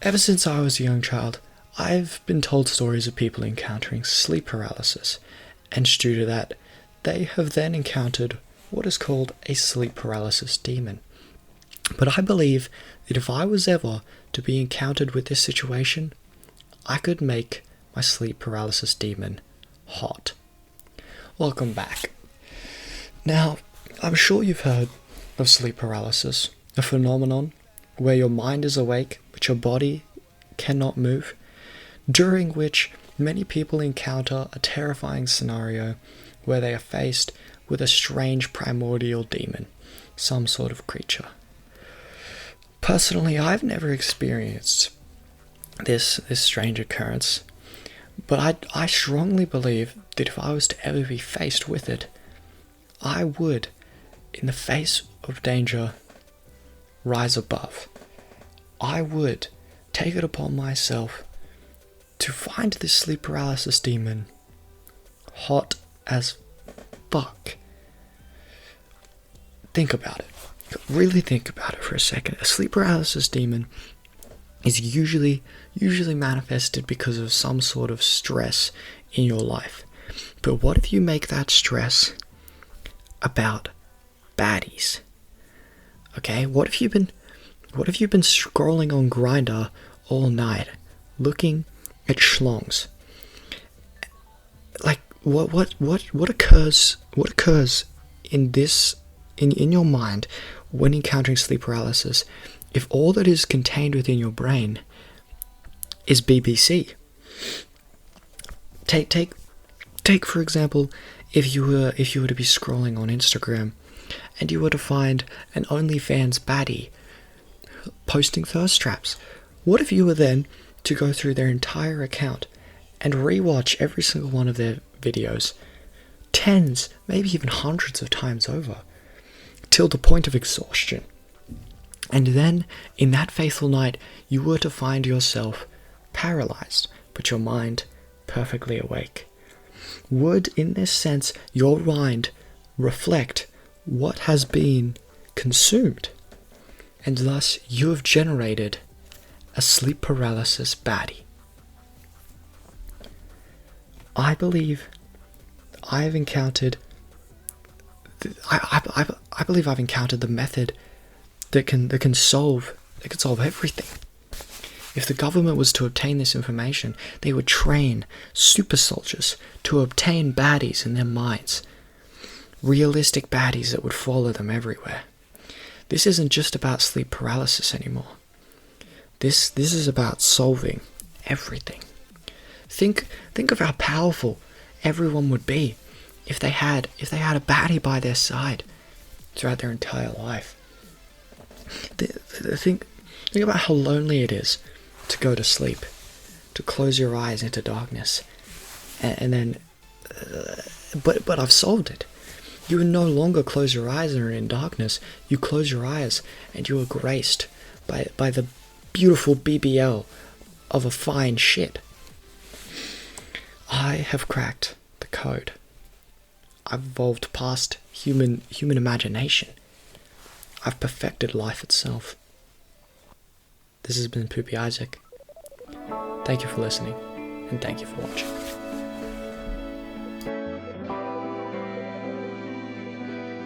Ever since I was a young child, I've been told stories of people encountering sleep paralysis, and due to that, they have then encountered what is called a sleep paralysis demon. But I believe that if I was ever to be encountered with this situation, I could make my sleep paralysis demon hot. Welcome back. Now, I'm sure you've heard of sleep paralysis, a phenomenon where your mind is awake but your body cannot move, during which many people encounter a terrifying scenario where they are faced with a strange primordial demon, some sort of creature. Personally, I've never experienced this strange occurrence, but I strongly believe that if I was to ever be faced with it, I would, in the face of danger, rise above. I would take it upon myself to find this sleep paralysis demon hot as fuck. Think about it. Really think about it for a second. A sleep paralysis demon is usually manifested because of some sort of stress in your life. But what if you make that stress about baddies? Okay, what if you've been scrolling on Grindr all night, looking at schlongs? Like, what occurs in your mind when encountering sleep paralysis if all that is contained within your brain is BBC? Take for example, if you were to be scrolling on Instagram and you were to find an OnlyFans baddie posting thirst traps. What if you were then to go through their entire account and rewatch every single one of their videos tens, maybe even hundreds of times over, till the point of exhaustion? And then, in that fateful night, you were to find yourself paralyzed, but your mind perfectly awake. Would, in this sense, your mind reflect what has been consumed? And thus, you have generated a sleep paralysis baddie. I believe I've encountered I believe I've encountered the method that can solve everything. If the government was to obtain this information, they would train super soldiers to obtain baddies in their minds. Realistic baddies that would follow them everywhere. This isn't just about sleep paralysis anymore. This is about solving everything. Think of how powerful everyone would be if they had a baddie by their side throughout their entire life. Think about how lonely it is to go to sleep, to close your eyes into darkness, and then, but I've solved it. You would no longer close your eyes and are in darkness. You close your eyes and you are graced by the beautiful BBL of a fine shit. I have cracked the code. I've evolved past human imagination. I've perfected life itself. This has been Poopy Isaac. Thank you for listening, and thank you for watching.